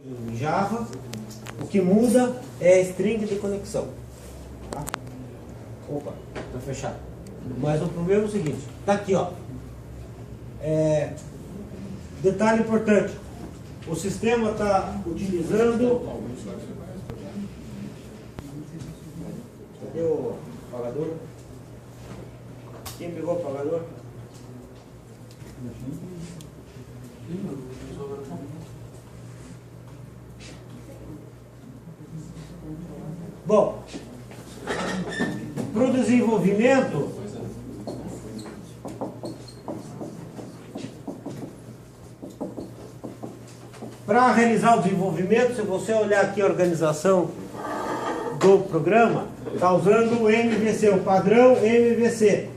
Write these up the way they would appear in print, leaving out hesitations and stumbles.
Em Java, o que muda é a string de conexão. Tá? Opa, está fechado. Mas o problema é o seguinte, está aqui, ó. Detalhe importante, o sistema está utilizando... Cadê o apagador? Quem pegou o apagador? Bom, para o desenvolvimento, para realizar o desenvolvimento, se você olhar aqui a organização do programa, está usando o MVC, o padrão MVC.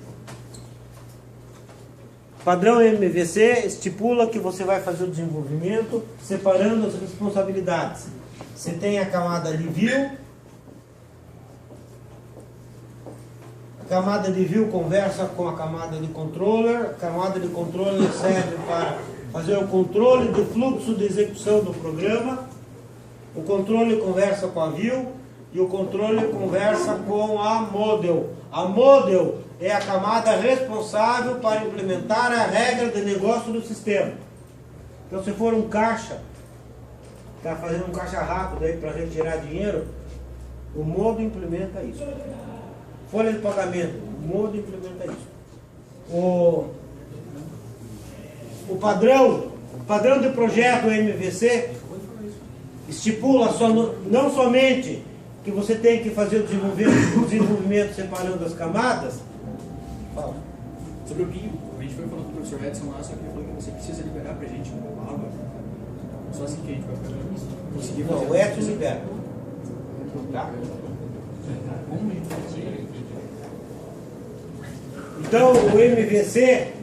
O padrão MVC estipula que você vai fazer o desenvolvimento separando as responsabilidades. Você tem a camada de view. A camada de view conversa com a camada de controller. A camada de controller serve para fazer o controle do fluxo de execução do programa. O controle conversa com a view e o controle conversa com a model. A model é a camada responsável para implementar a regra de negócio do sistema. Então, se for um caixa, está fazendo um caixa rápido aí para retirar dinheiro, o modo implementa isso. Folha de pagamento, o modo implementa isso. O padrão de projeto MVC estipula não somente que você tem que fazer o desenvolvimento separando as camadas. Fala. Sobre o BIM, a gente foi falando com o professor Edson lá, só que ele falou que você precisa liberar pra gente uma palavra. Só assim que a gente vai conseguir fazer. Não, o Edson libera. Tá? Então, o MVC,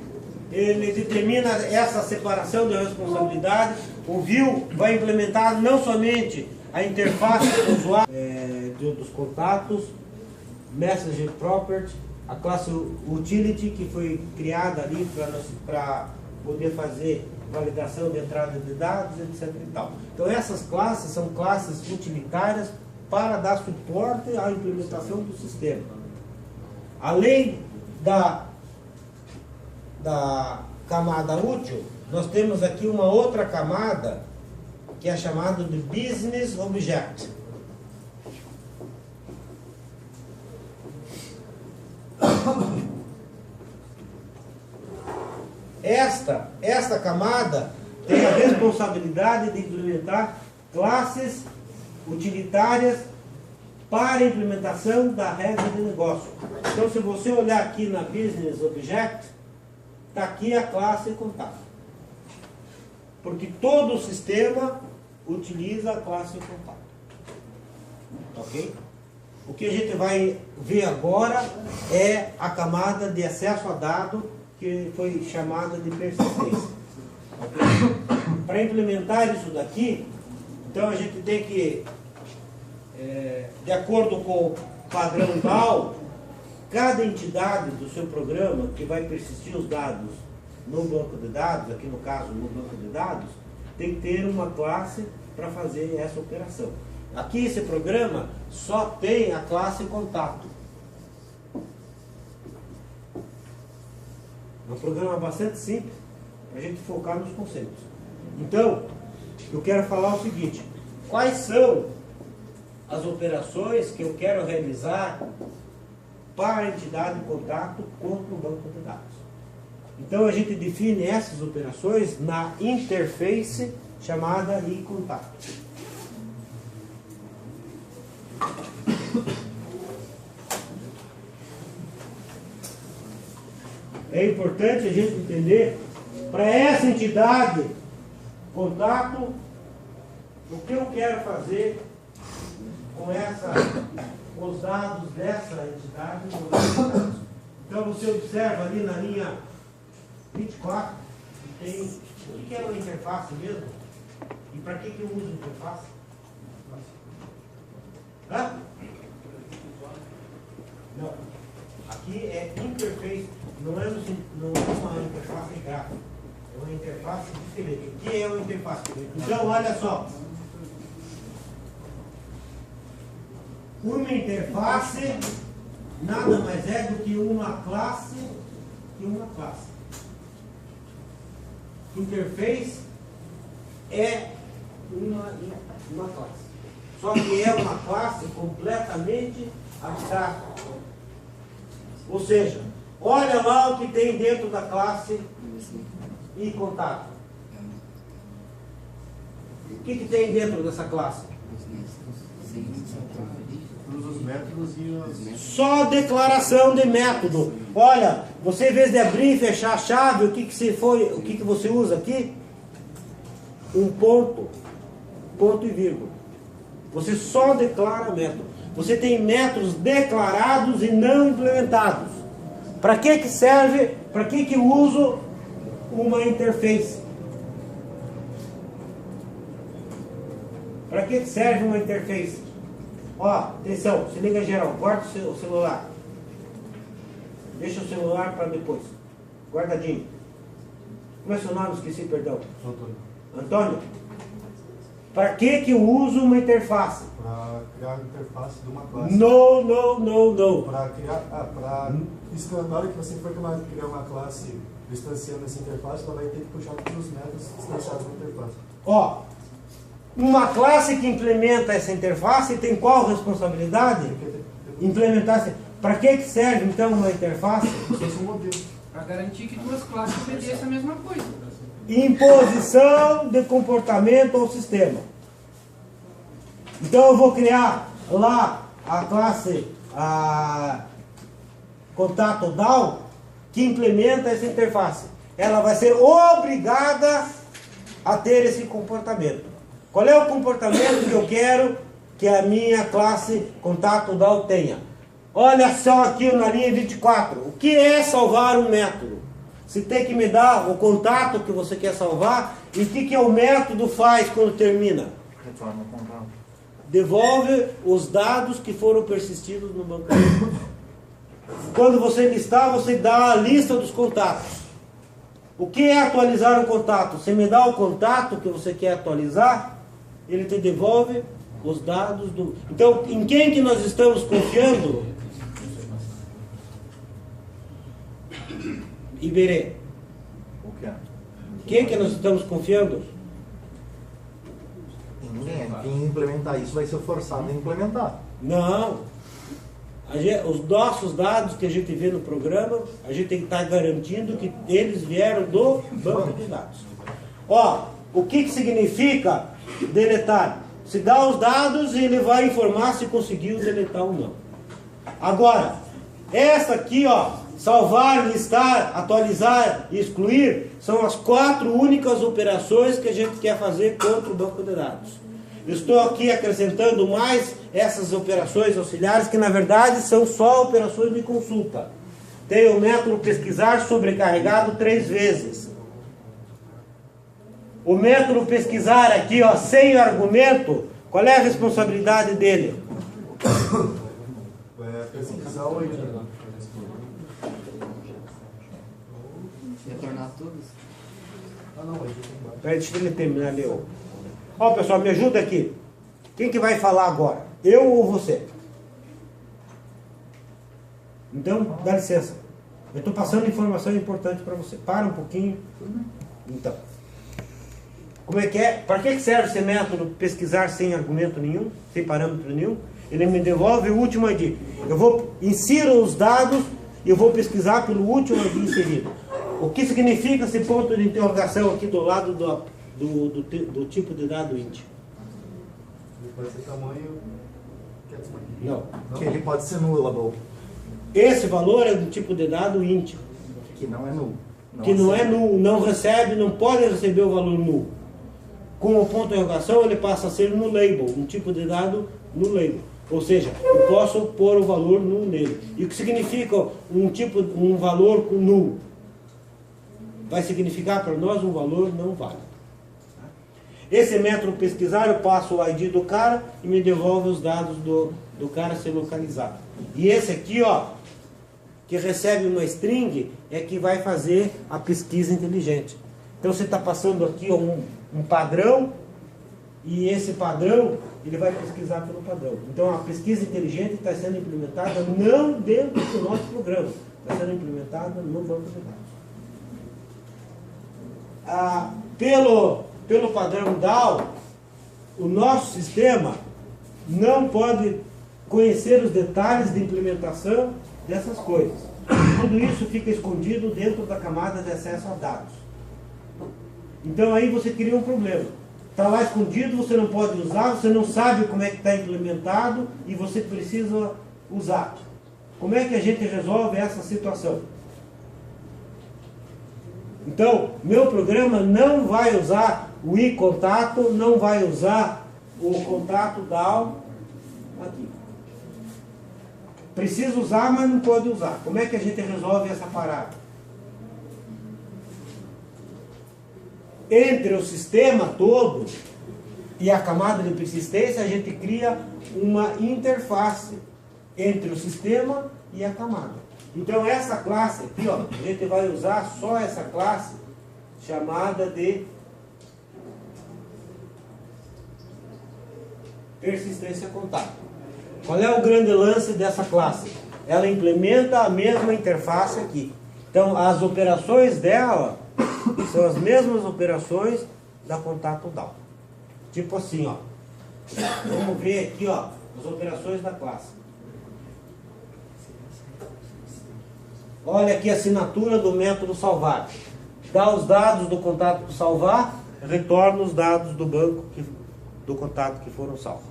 ele determina essa separação de responsabilidade. O view vai implementar não somente a interface do usuário, dos contatos, message property, a classe utility que foi criada ali para poder fazer validação de entrada de dados, etc. E tal. Então essas classes são classes utilitárias para dar suporte à implementação do sistema. Além da camada útil, nós temos aqui uma outra camada que é chamada de Business Object. Esta camada tem a responsabilidade de implementar classes utilitárias para a implementação da regra de negócio. Então, se você olhar aqui na Business Object, está aqui a classe contato. Porque todo o sistema utiliza a classe contato. Ok? O que a gente vai ver agora é a camada de acesso a dado, que foi chamada de persistência. Okay? Para implementar isso daqui, então a gente tem que, de acordo com o padrão tal, cada entidade do seu programa que vai persistir os dados no banco de dados, aqui no caso no banco de dados, tem que ter uma classe para fazer essa operação. Aqui esse programa só tem a classe contato. É um programa bastante simples para a gente focar nos conceitos. Então, eu quero falar o seguinte: quais são as operações que eu quero realizar para a entidade de contato contra o banco de dados? Então a gente define essas operações na interface chamada iContact. É importante a gente entender, para essa entidade contato, o que eu quero fazer com os dados dessa entidade. Então você observa ali na linha 24, tem o que é uma interface mesmo? E para que eu uso interface? Hã? Não. Aqui é interface, não é uma interface gráfica. É uma interface diferente. O que é uma interface? Então, olha só. Uma interface nada mais é do que uma classe. Interface é uma classe. Só que é uma classe completamente abstrata. Ou seja, olha lá o que tem dentro da classe e contato. O que tem dentro dessa classe? Os métodos e os... Só declaração de método. Olha, você em vez de abrir e fechar a chave, o que você usa aqui? Um ponto e vírgula. Você só declara método. Você tem métodos declarados e não implementados. Para que serve? Para que eu uso uma interface? Para que serve uma interface? Ó, atenção, se liga geral, guarda o celular. Deixa o celular para depois. Guardadinho. Como é seu nome? Esqueci, perdão. Antônio. Antônio, para que eu uso uma interface? Para criar a interface de uma classe. Não. Para criar, na hora que você for criar uma classe distanciando essa interface, ela vai ter que puxar todos os métodos distanciados na interface. Ó, uma classe que implementa essa interface tem qual responsabilidade? Implementar. Para que serve então uma interface? Isso é um modelo. Para garantir que duas classes obedeçam a mesma coisa. Imposição de comportamento ao sistema. Então eu vou criar lá a classe contato DAO que implementa essa interface. Ela vai ser obrigada a ter esse comportamento. Qual é o comportamento que eu quero que a minha classe contato DAO tenha? Olha só aqui na linha 24. O que é salvar um método? Você tem que me dar o contato que você quer salvar e o que o método faz quando termina? Retorna o contato. Devolve os dados que foram persistidos no banco. Quando você listar, você dá a lista dos contatos. O que é atualizar um contato? Você me dá o contato que você quer atualizar, ele te devolve os dados do... Então, em quem que nós estamos confiando? Iberê. O que é? Quem que nós estamos confiando? Ninguém. Quem implementar isso vai ser forçado a implementar. Não. Os nossos dados que a gente vê no programa, a gente tem que estar garantindo que eles vieram do banco de dados. Ó, o que significa deletar? Se dá os dados e ele vai informar se conseguiu deletar ou não. Agora, essa aqui, ó, salvar, listar, atualizar e excluir, são as 4 únicas operações que a gente quer fazer contra o banco de dados. Estou aqui acrescentando mais essas operações auxiliares, que na verdade são só operações de consulta. Tem o método pesquisar sobrecarregado 3 vezes. O método pesquisar aqui, ó, sem argumento, qual é a responsabilidade dele? Pesquisar o ID. Retornar todos. Ah, não, o ID tem embaixo. Peraí, deixa ele terminar ali. Ó, pessoal, me ajuda aqui. Quem que vai falar agora? Eu ou você? Então, dá licença. Eu estou passando informação importante para você. Para um pouquinho. Então. Como é que é? Para que serve esse método pesquisar sem argumento nenhum? Sem parâmetro nenhum? Ele me devolve o último ID. Eu vou insiro os dados e eu vou pesquisar pelo último ID inserido. O que significa esse ponto de interrogação aqui do lado do tipo de dado int? Pode ser tamanho... Não. Que ele pode ser nullable. Esse valor é do tipo de dado int. Que não é null. Que não é null, não recebe, não pode receber o valor null. Com o ponto de interrogação ele passa a ser nullable, um tipo de dado nullable. Ou seja, eu posso pôr o valor null nele. E o que significa um valor com null? Vai significar para nós um valor não válido. Esse método pesquisar, eu passo o ID do cara e me devolve os dados do cara ser localizado. E esse aqui, ó, que recebe uma string, é que vai fazer a pesquisa inteligente. Então você está passando aqui ó, um padrão e esse padrão, ele vai pesquisar pelo padrão. Então a pesquisa inteligente está sendo implementada não dentro do nosso programa, está sendo implementada no banco de dados. Pelo padrão DAO, o nosso sistema não pode conhecer os detalhes de implementação dessas coisas. Tudo isso fica escondido dentro da camada de acesso a dados. Então aí você cria um problema. Está lá escondido, você não pode usar, você não sabe como é que está implementado e você precisa usar. Como é que a gente resolve essa situação? Então, meu programa não vai usar o iContato, não vai usar o contato DAO aqui. Precisa usar, mas não pode usar. Como é que a gente resolve essa parada? Entre o sistema todo e a camada de persistência, a gente cria uma interface entre o sistema e a camada. Então essa classe aqui, ó, a gente vai usar só essa classe chamada de persistência contato. Qual é o grande lance dessa classe? Ela implementa a mesma interface aqui. Então as operações dela são as mesmas operações da contato DAO. Tipo assim, ó. Vamos ver aqui, ó, as operações da classe. Olha aqui a assinatura do método salvar. Dá os dados do contato salvar, retorna os dados do banco do contato que foram salvos.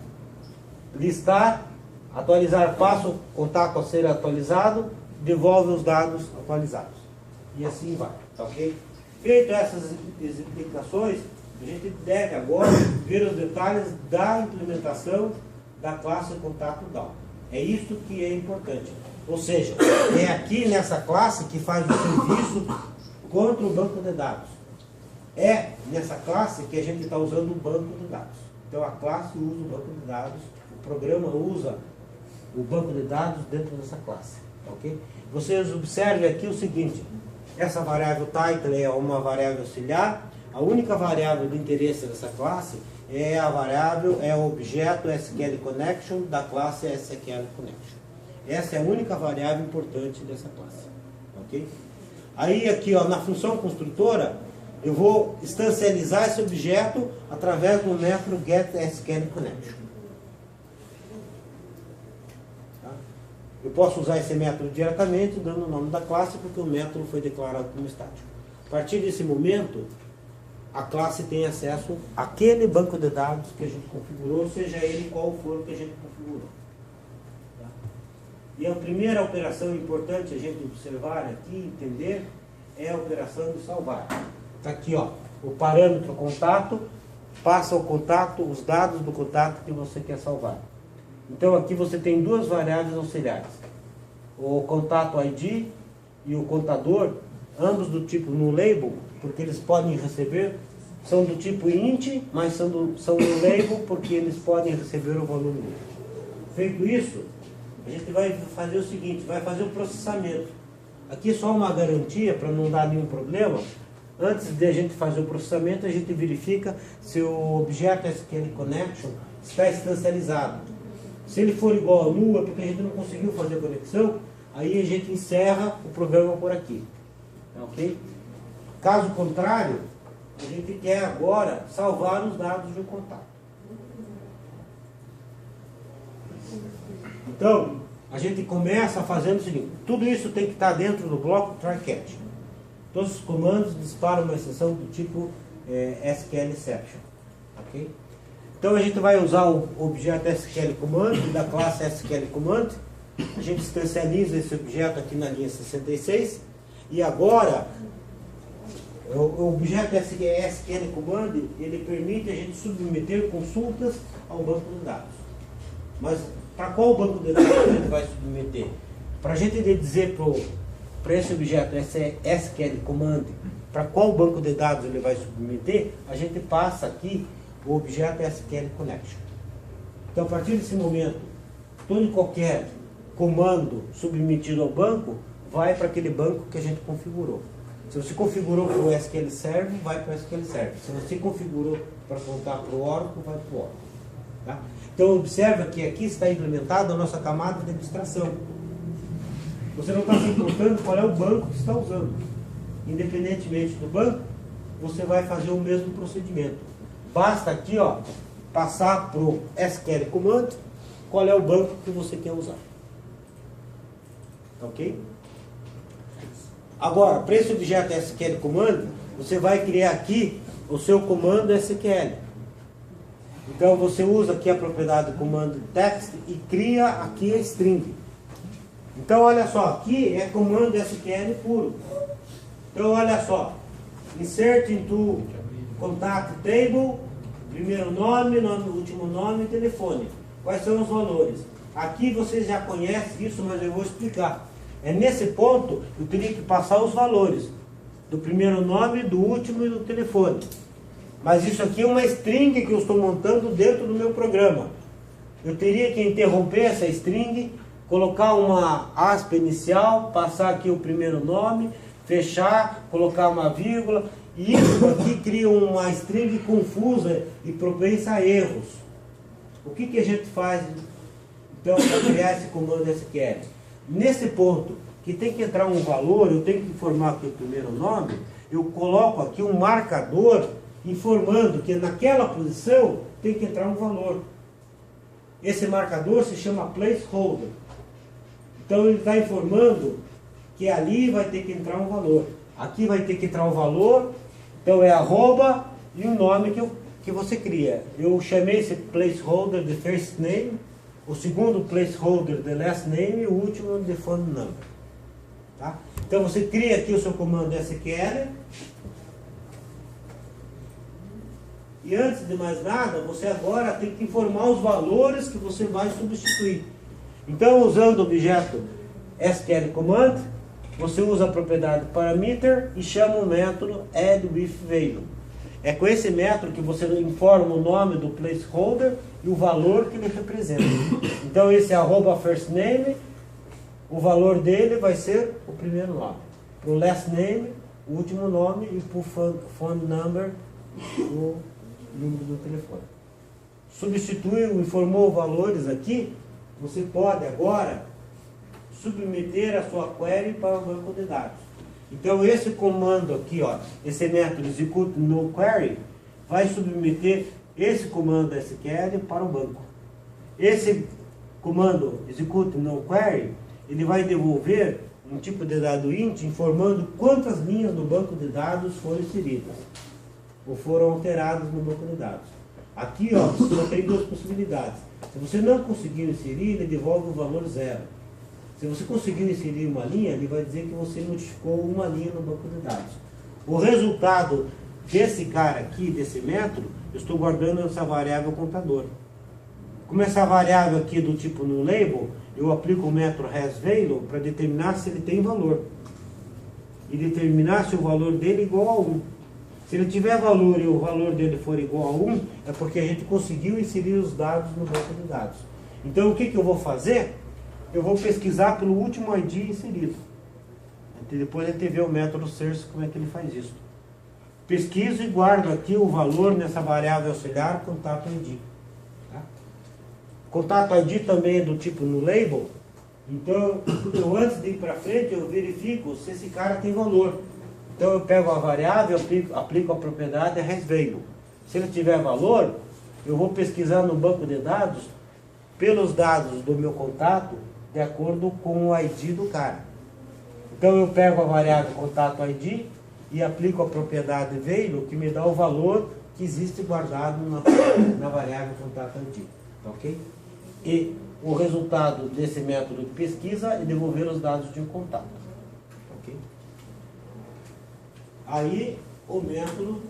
Listar, atualizar, passa o contato a ser atualizado, devolve os dados atualizados. E assim vai, tá ok? Feito essas explicações, a gente deve agora ver os detalhes da implementação da classe contato DAO. É isso que é importante. Ou seja, é aqui nessa classe que faz o serviço contra o banco de dados. É nessa classe que a gente está usando o banco de dados. Então a classe usa o banco de dados, o programa usa o banco de dados dentro dessa classe. Ok? Vocês observem aqui o seguinte, essa variável title é uma variável auxiliar, a única variável de interesse dessa classe é a variável, é o objeto SQL Connection da classe SQL Connection. Essa é a única variável importante dessa classe. Ok? Aí aqui, ó, na função construtora, eu vou instancializar esse objeto através do método getSQLConnection. Tá? Eu posso usar esse método diretamente dando o nome da classe porque o método foi declarado como estático. A partir desse momento, a classe tem acesso àquele banco de dados que a gente configurou, seja ele qual for que a gente configurou. Tá? E a primeira operação importante a gente observar aqui, entender, é a operação de salvar. Está aqui, ó, o parâmetro contato, passa ao contato os dados do contato que você quer salvar. Então aqui você tem duas variáveis auxiliares. O contato ID e o contador, ambos do tipo no label, porque eles podem receber, são do tipo int, mas são no label porque eles podem receber o volume. Feito isso, a gente vai fazer o seguinte, vai fazer o processamento. Aqui só uma garantia para não dar nenhum problema. Antes de a gente fazer o processamento, a gente verifica se o objeto SQL Connection está instancializado. Se ele for igual a null, é porque a gente não conseguiu fazer a conexão, aí a gente encerra o programa por aqui. Ok? Caso contrário, a gente quer agora salvar os dados de um contato. Então, a gente começa fazendo o seguinte, tudo isso tem que estar dentro do bloco try-catch. Todos os comandos disparam uma exceção do tipo SQLexception. Ok? Então a gente vai usar o objeto SQL Command da classe SQL Command. A gente instancializa esse objeto aqui na linha 66. E agora, o objeto SQL Command, ele permite a gente submeter consultas ao banco de dados. Mas para qual banco de dados a gente vai submeter? Para a gente dizer para esse objeto SQL Command, para qual banco de dados ele vai submeter, a gente passa aqui o objeto SQL Connection. Então, a partir desse momento, todo e qualquer comando submetido ao banco vai para aquele banco que a gente configurou. Se você configurou para o SQL Server, vai para o SQL Server. Se você configurou para apontar para o Oracle, vai para o Oracle. Tá? Então observa que aqui está implementada a nossa camada de abstração. Você não está se importando qual é o banco que está usando. Independentemente do banco, você vai fazer o mesmo procedimento. Basta aqui, ó, passar para o SQL Command qual é o banco que você quer usar. Ok? Agora, para esse objeto SQL Command, você vai criar aqui o seu comando SQL. Então você usa aqui a propriedade do comando text e cria aqui a string. Então olha só, aqui é comando SQL puro. Então olha só, insert into contact table, primeiro nome, último nome e telefone. Quais são os valores? Aqui vocês já conhecem isso, mas eu vou explicar. É nesse ponto eu teria que passar os valores do primeiro nome, do último e do telefone. Mas isso aqui é uma string que eu estou montando dentro do meu programa. Eu teria que interromper essa string, colocar uma aspa inicial, passar aqui o primeiro nome, fechar, colocar uma vírgula. E isso aqui cria uma string confusa e propensa a erros. O que a gente faz então para criar esse comando SQL? Nesse ponto, que tem que entrar um valor, eu tenho que informar aqui o primeiro nome, eu coloco aqui um marcador informando que naquela posição tem que entrar um valor. Esse marcador se chama placeholder. Então ele está informando que ali vai ter que entrar um valor. Aqui vai ter que entrar um valor, então é arroba e o nome que você cria. Eu chamei esse placeholder de first name, o segundo placeholder de last name e o último de phone number. Tá? Então você cria aqui o seu comando SQL. E antes de mais nada, você agora tem que informar os valores que você vai substituir. Então, usando o objeto SQL Command, você usa a propriedade parameter e chama o método addWithValue. É com esse método que você informa o nome do placeholder e o valor que ele representa. Então, esse arroba first name, o valor dele vai ser o primeiro nome. Para o last name, o último nome, e para o phone number, o número do telefone. Substituiu, informou valores aqui, você pode agora submeter a sua query para o banco de dados. Então esse comando aqui, ó, esse método execute no query, vai submeter esse comando SQL para o banco. Esse comando execute no query, ele vai devolver um tipo de dado int informando quantas linhas do banco de dados foram inseridas ou foram alteradas no banco de dados. Aqui, ó, você tem duas possibilidades. Se você não conseguiu inserir, ele devolve o valor 0. Se você conseguiu inserir uma linha, ele vai dizer que você modificou uma linha no banco de dados. O resultado desse cara aqui, desse método, eu estou guardando essa variável contador. Como essa variável aqui do tipo no label, eu aplico o método hasValue para determinar se ele tem valor. E determinar se o valor dele é igual a 1. Se ele tiver valor e o valor dele for igual a 1, é porque a gente conseguiu inserir os dados no banco de dados. Então o que eu vou fazer? Eu vou pesquisar pelo último ID inserido. E depois a gente vê o método search, como é que ele faz isso. Pesquiso e guardo aqui o valor nessa variável auxiliar contato ID. Tá? Contato ID também é do tipo no label. Então, eu antes de ir para frente, eu verifico se esse cara tem valor. Então eu pego a variável, aplico a propriedade hasValue. Se ele tiver valor, eu vou pesquisar no banco de dados pelos dados do meu contato de acordo com o ID do cara. Então eu pego a variável contato ID e aplico a propriedade value que me dá o valor que existe guardado na variável contato ID. Ok? E o resultado desse método de pesquisa é devolver os dados de um contato. Ok? Aí o método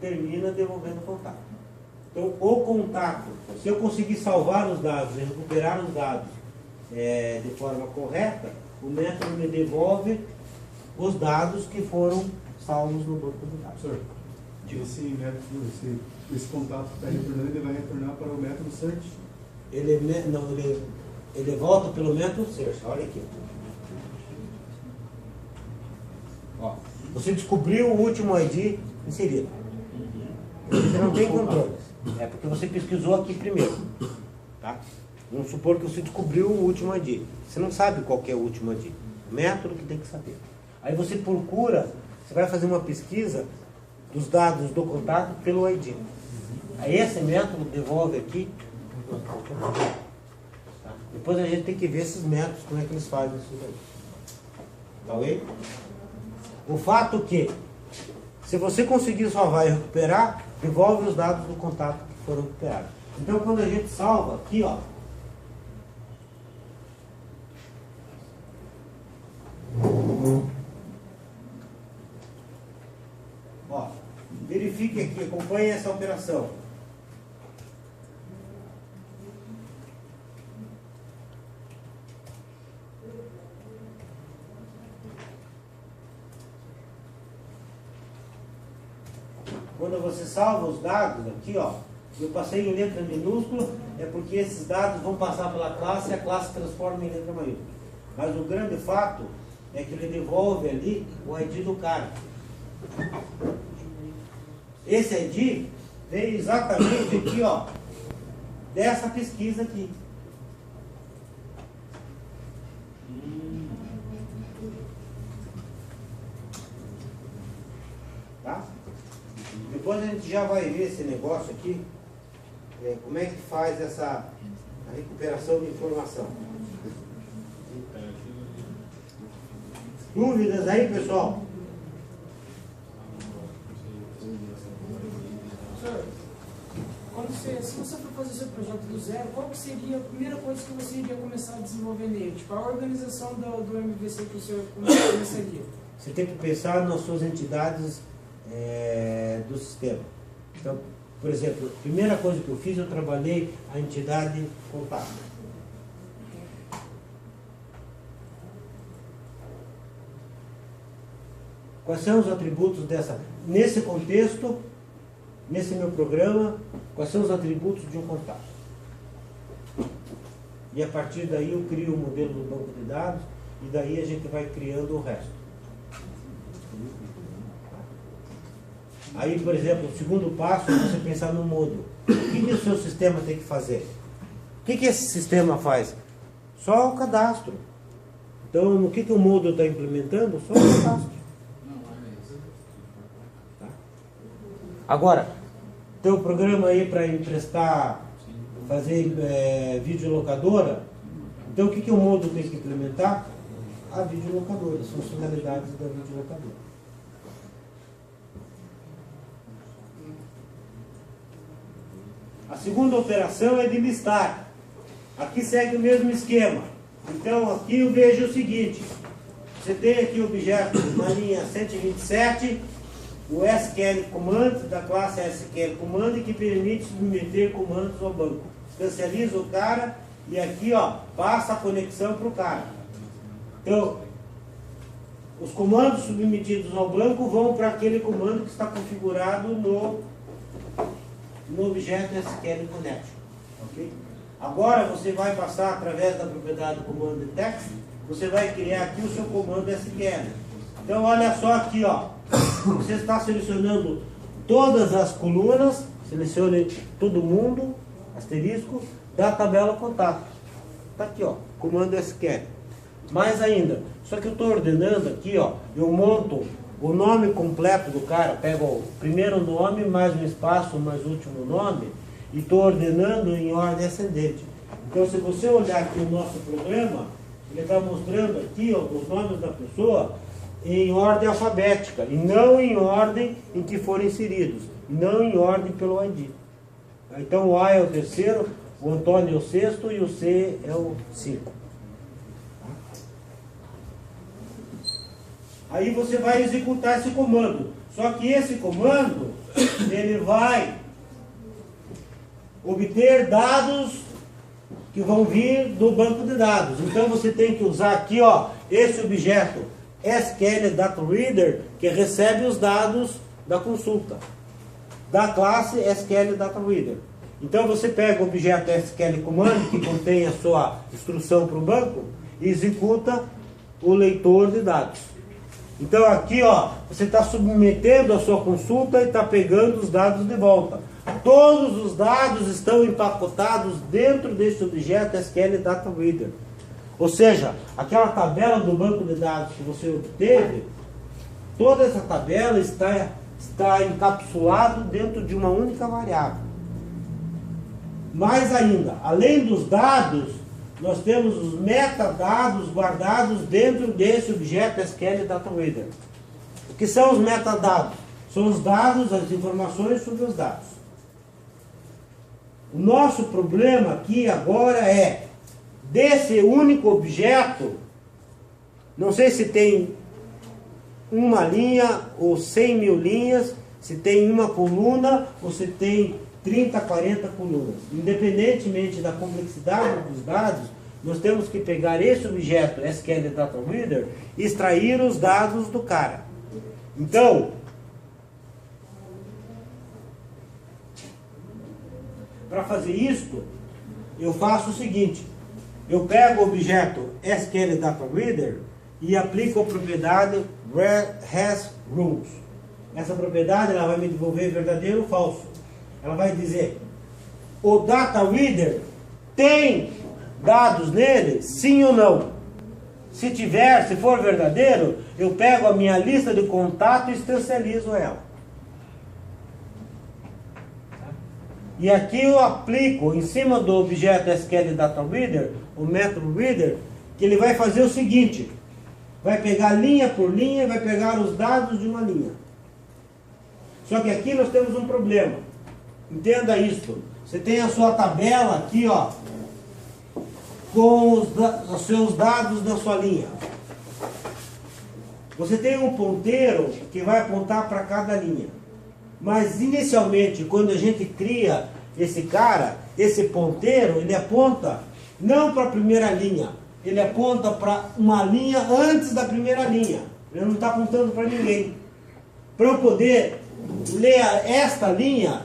termina devolvendo o contato. Então o contato, se eu conseguir salvar os dados e recuperar os dados de forma correta, o método me devolve os dados que foram salvos no banco de dados. Senhor, esse método, esse contato que está retornando, ele vai retornar para o método search? Ele volta pelo método search. Olha aqui. Você descobriu o último ID inserido. Você não tem controle. É porque você pesquisou aqui primeiro. Tá? Vamos supor que você descobriu o último ID. Você não sabe qual que é o último ID. O método que tem que saber. Aí você procura, você vai fazer uma pesquisa dos dados do contato pelo ID. Aí esse método devolve aqui. Tá? Depois a gente tem que ver esses métodos, como é que eles fazem isso daí. Tá ok? O fato que, se você conseguir salvar e recuperar, devolve os dados do contato que foram recuperados. Então quando a gente salva aqui, ó. Ó, verifique aqui, acompanhe essa operação. Quando você salva os dados aqui, ó, eu passei em letra minúscula, é porque esses dados vão passar pela classe e a classe transforma em letra maiúscula. Mas o grande fato é que ele devolve ali o ID do cara. Esse ID veio exatamente aqui, ó, dessa pesquisa aqui. Tá? Depois a gente já vai ver esse negócio aqui, como é que faz essa recuperação de informação. Dúvidas aí, pessoal? Senhor, se você for fazer seu projeto do zero, qual que seria a primeira coisa que você iria começar a desenvolver nele? Tipo, a organização do MVC que o senhor começaria? Você tem que pensar nas suas entidades do sistema. Então, por exemplo, a primeira coisa que eu fiz, eu trabalhei a entidade contábil. Quais são os atributos dessa? Nesse contexto, nesse meu programa, quais são os atributos de um contato? E a partir daí eu crio o modelo do banco de dados e daí a gente vai criando o resto. Aí, por exemplo, o segundo passo é você pensar no módulo. O que o seu sistema tem que fazer? O que esse sistema faz? Só o cadastro. Então, no que o módulo está implementando? Só o cadastro. Tá? Agora, tem um programa aí para emprestar, fazer videolocadora. Então, o que o módulo tem que implementar? A videolocadora, as funcionalidades da videolocadora. A segunda operação é de listar. Aqui segue o mesmo esquema. Então aqui eu vejo o seguinte. Você tem aqui o objeto na linha 127, o SQL Command, da classe SQL Command, que permite submeter comandos ao banco. Canceliza o cara e aqui, ó, passa a conexão para o cara. Então, os comandos submetidos ao banco vão para aquele comando que está configurado no objeto SQL Connection. Okay? Agora você vai passar através da propriedade do comando de text, você vai criar aqui o seu comando SQL. Então olha só aqui, ó. Você está selecionando todas as colunas, selecione todo mundo, asterisco, da tabela contato. Está aqui, ó, comando SQL. Mais ainda, só que eu estou ordenando aqui, ó, eu monto o nome completo do cara, pego o primeiro nome, mais um espaço, mais o último nome, e estou ordenando em ordem ascendente. Então, se você olhar aqui o nosso programa, ele está mostrando aqui, ó, os nomes da pessoa em ordem alfabética, e não em ordem em que foram inseridos, e não em ordem pelo ID. Então, o A é o terceiro, o Antônio é o sexto e o C é o 5. Aí você vai executar esse comando. Só que esse comando, ele vai obter dados que vão vir do banco de dados. Então você tem que usar aqui, ó, esse objeto SQL Data Reader, que recebe os dados da consulta, da classe SQL Data Reader. Então você pega o objeto SQL Command, que contém a sua instrução para o banco, e executa o leitor de dados. Então aqui, ó, você está submetendo a sua consulta e está pegando os dados de volta. Todos os dados estão empacotados dentro desse objeto SQL Data Reader. Ou seja, aquela tabela do banco de dados que você obteve, toda essa tabela está encapsulado dentro de uma única variável. Mais ainda, além dos dados, nós temos os metadados guardados dentro desse objeto SQL Data Reader. O que são os metadados? São os dados, as informações sobre os dados. O nosso problema aqui agora é, desse único objeto, não sei se tem uma linha ou 100 mil linhas, se tem uma coluna ou se tem 30, 40 colunas. Independentemente da complexidade dos dados, nós temos que pegar esse objeto SQL Data Reader e extrair os dados do cara. Então, para fazer isso, eu faço o seguinte: eu pego o objeto SQL Data Reader e aplico a propriedade hasRules. Essa propriedade ela vai me devolver verdadeiro ou falso. Ela vai dizer: o Data Reader tem dados nele, sim ou não? Se tiver, se for verdadeiro, eu pego a minha lista de contato e instancializo ela. E aqui eu aplico em cima do objeto SQL Data Reader, o método Reader, que ele vai fazer o seguinte: vai pegar linha por linha e vai pegar os dados de uma linha. Só que aqui nós temos um problema. Entenda isso. Você tem a sua tabela aqui, ó, com os seus dados da sua linha. Você tem um ponteiro que vai apontar para cada linha. Mas inicialmente, quando a gente cria esse cara, esse ponteiro, ele aponta não para a primeira linha, ele aponta para uma linha antes da primeira linha. Ele não está apontando para ninguém. Para eu poder ler esta linha,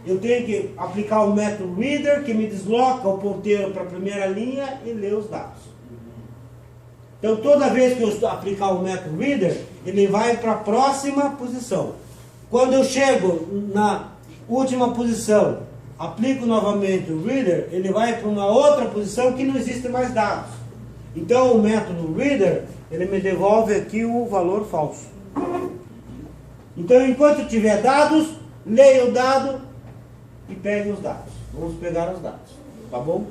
eu tenho que aplicar o método Reader, que me desloca o ponteiro para a primeira linha e lê os dados. Então, toda vez que eu aplicar o método Reader, ele vai para a próxima posição. Quando eu chego na última posição, aplico novamente o Reader, ele vai para uma outra posição que não existe mais dados. Então, o método Reader, ele me devolve aqui o valor falso. Então, enquanto eu tiver dados, leia o dado e pegue os dados. Vamos pegar os dados. Tá bom?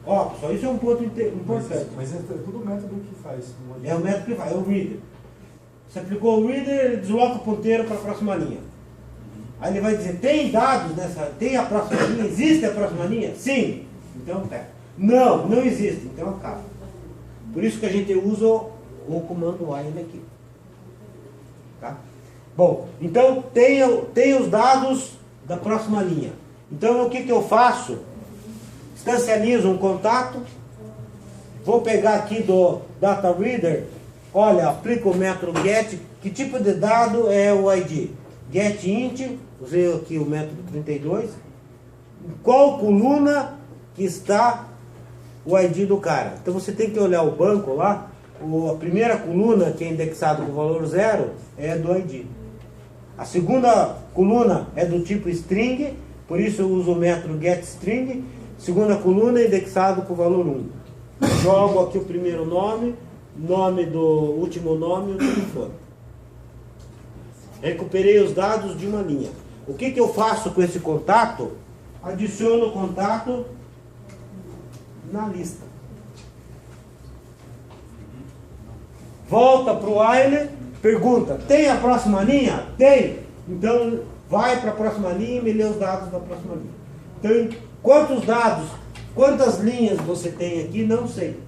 Ó, só isso é um ponto importante. Mas é tudo o método que faz. É o método que faz, é o Reader. Você aplicou o Reader, ele desloca o ponteiro para a próxima linha. Aí ele vai dizer: tem dados nessa, tem a próxima linha? Existe a próxima linha? Sim. Então pega. Não, não existe. Então acaba. Por isso que a gente usa o comando while aqui. Tá? Bom, então tem os dados da próxima linha. Então o que eu faço? Instancializo um contato. Vou pegar aqui do Data Reader. Olha, aplico o método get. Que tipo de dado é o ID? Get int, usei aqui o método 32. Em qual coluna que está o ID do cara? Então você tem que olhar o banco lá. A primeira coluna, que é indexada com o valor 0, é do ID. A segunda coluna é do tipo string, por isso eu uso o método getString. Segunda coluna é indexado com o valor 1. Jogo aqui o primeiro nome, nome do último nome e o telefone. Recuperei os dados de uma linha. O que eu faço com esse contato? Adiciono o contato na lista. Volta para o while, pergunta: tem a próxima linha? Tem. Então vai para a próxima linha e me lê os dados da próxima linha. Então, quantos dados, quantas linhas você tem aqui? Não sei.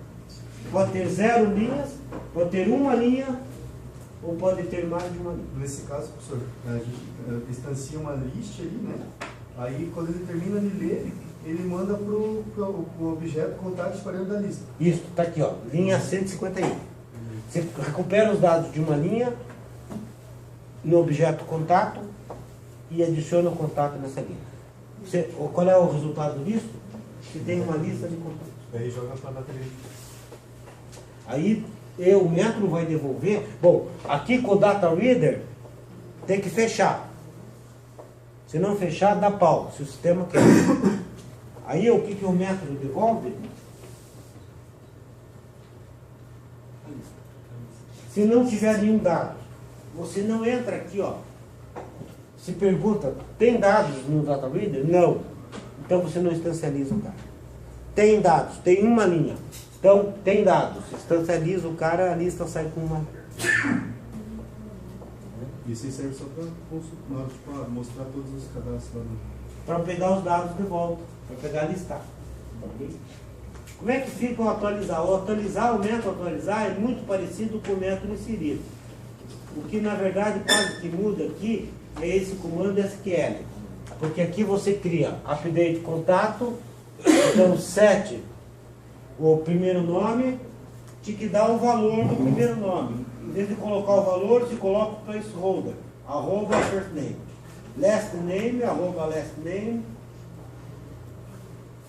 Pode ter 0 linhas, pode ter uma linha, ou pode ter mais de uma linha. Nesse caso, professor, a gente instancia uma list ali, né? Aí quando ele termina de ler, ele manda para o objeto contato espalhando da lista. Isso, está aqui, ó, linha 151. Você recupera os dados de uma linha no objeto contato e adiciona o contato nessa linha. Qual é o resultado disso? Você tem uma lista de contatos. Aí joga para a bateria. Aí e o método vai devolver. Bom, aqui com o Data Reader tem que fechar. Se não fechar, dá pau, se o sistema quer. Aí o que o método devolve? Se não tiver nenhum dado, você não entra aqui, ó. Se pergunta, tem dados no Data Reader? Não. Então você não instancializa o cara. Tem dados, tem uma linha. Então, tem dados. Instancializa o cara, a lista sai com uma. Isso aí serve só para consultar, tipo, mostrar todos os cadastros lá no... Para pegar os dados de volta, para pegar a lista. Como é que fica o atualizar? O atualizar, o método atualizar é muito parecido com o método inserir. O que na verdade quase que muda aqui é esse comando SQL. Porque aqui você cria update contato, então set o primeiro nome, te que dá o valor do primeiro nome. Em vez de colocar o valor, se coloca o placeholder, arroba first name. Last name, arroba last name.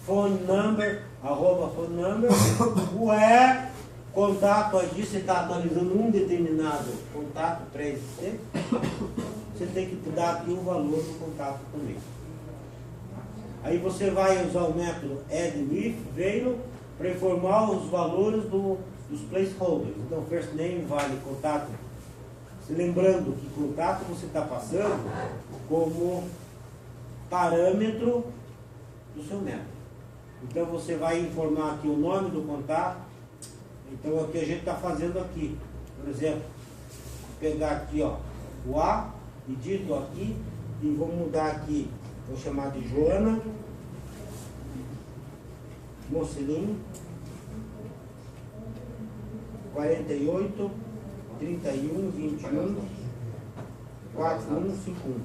Phone number, arroba phone number. Where, contato ID, você está atualizando um determinado contato pré-existente. Você tem que dar aqui o valor do contato também. Aí você vai usar o método addWith, veio, para informar os valores dos placeholders. Então, first name vale contato. Se lembrando que contato você está passando como parâmetro do seu método. Então, você vai informar aqui o nome do contato. Então, o que a gente está fazendo aqui. Por exemplo, vou pegar aqui, ó, o A, edito aqui, e vou mudar aqui, vou chamar de Joana Mocelin, 48 31 21 4151.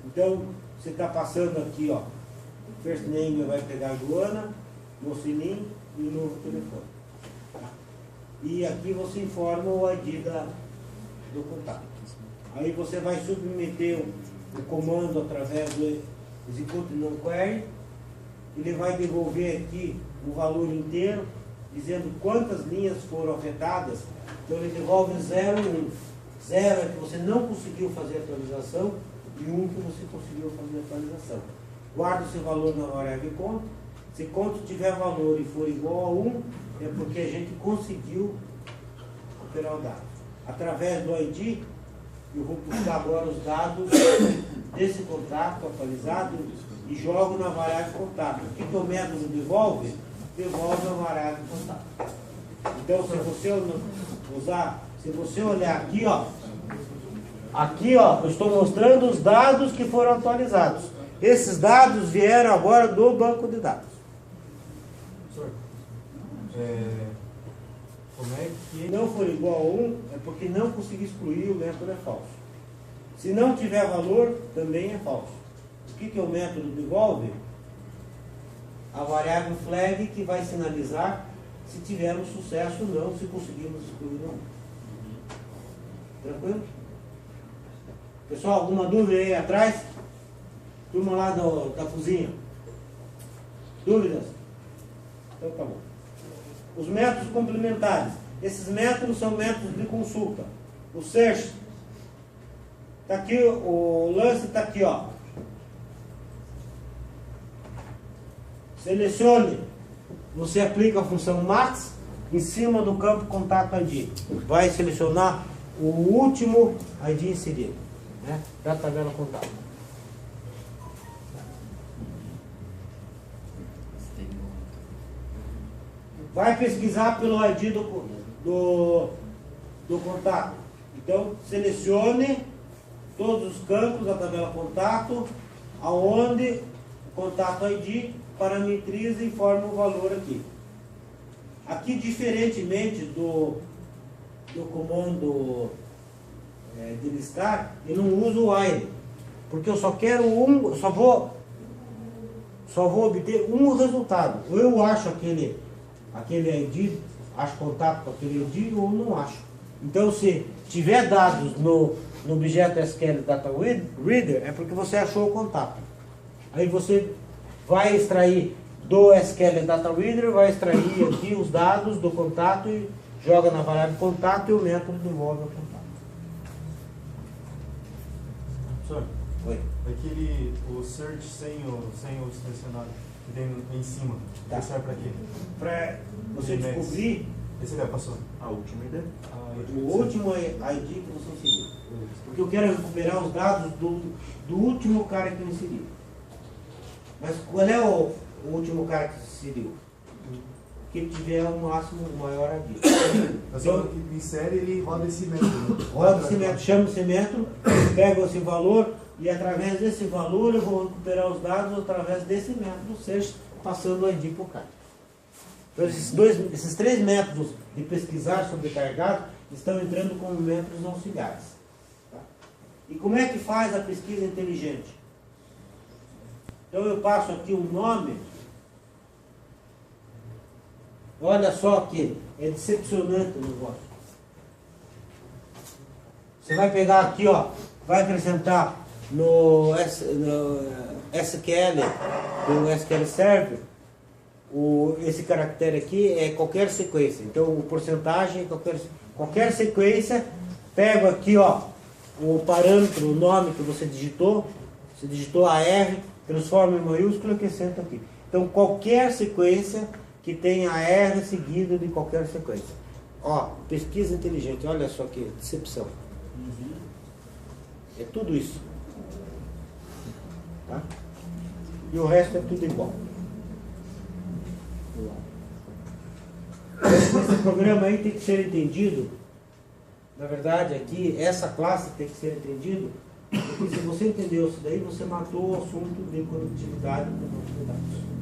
Então, você está passando aqui, ó, first name vai pegar Joana, Mocelin e o novo telefone. E aqui você informa o ID do contato. Aí você vai submeter o comando através do execute non query. Ele vai devolver aqui o valor inteiro, dizendo quantas linhas foram afetadas. Então ele devolve 0 e 1. 0 é que você não conseguiu fazer a atualização e 1 que você conseguiu fazer a atualização. Guarda esse valor na variável conta. Se conta tiver valor e for igual a 1, é porque a gente conseguiu operar o dado. Através do ID, eu vou buscar agora os dados desse contato atualizado e jogo na variável contato. O que o método devolve? Devolve a variável contato. Então, se você olhar aqui, ó, eu estou mostrando os dados que foram atualizados. Esses dados vieram agora do banco de dados. Como é que... Se não for igual a 1, é porque não consegui excluir, o método é falso. Se não tiver valor, também é falso. O que o método devolve? A variável flag que vai sinalizar se tivermos sucesso ou não, se conseguimos excluir ou não. Tranquilo? Pessoal, alguma dúvida aí atrás? Turma lá da cozinha. Dúvidas? Então tá bom. Os métodos complementares. Esses métodos são métodos de consulta. O search. Está aqui, o lance está aqui, ó. Selecione. Você aplica a função max em cima do campo contato ID. Vai selecionar o último ID inserido, né? Da tabela contato. Vai pesquisar pelo ID do contato. Então, selecione todos os campos da tabela contato, aonde o contato ID parametriza e forma o valor aqui. Aqui, diferentemente do comando de listar, eu não uso o while, porque eu só quero só vou obter um resultado. Ou eu acho aquele ID, acho contato com aquele ID, ou não acho. Então, se tiver dados no objeto SQL Data Reader, é porque você achou o contato. Aí você vai extrair do SQL Data Reader, vai extrair aqui os dados do contato e joga na variável contato e o método devolve o contato. Professor, Oi. o search sem o selecionado que tem em cima, Tá. serve para quê? Para você Index. descobrir Esse já passou. A última ideia. o último ID que você inseriu. Porque eu quero recuperar os dados do último cara que eu inseri. Mas qual é o último cara que se inseriu? Que tiver o máximo, o maior ID. Então, insere, ele roda esse método. Né? Roda esse método, chama esse método, pega esse valor e através desse valor eu vou recuperar os dados através desse método, ou seja, passando o ID para o cara. Então esses três métodos de pesquisar sobrecarregado estão entrando como métodos auxiliares. Tá? E como é que faz a pesquisa inteligente? Então eu passo aqui um nome. Olha só que é decepcionante o negócio. Você vai pegar aqui, ó, vai acrescentar no SQL, do SQL Server, esse caractere aqui é qualquer sequência. Então, o porcentagem, qualquer sequência, pego aqui, ó, o parâmetro, o nome que você digitou AR, transforma em maiúsculo e acrescenta aqui. Então, qualquer sequência que tenha R seguido de qualquer sequência. Ó, pesquisa inteligente, olha só que decepção. É tudo isso. Tá? E o resto é tudo igual. Esse programa aí tem que ser entendido. Na verdade, aqui, essa classe tem que ser entendido, porque se você entendeu isso daí, você matou o assunto de conectividade com dados.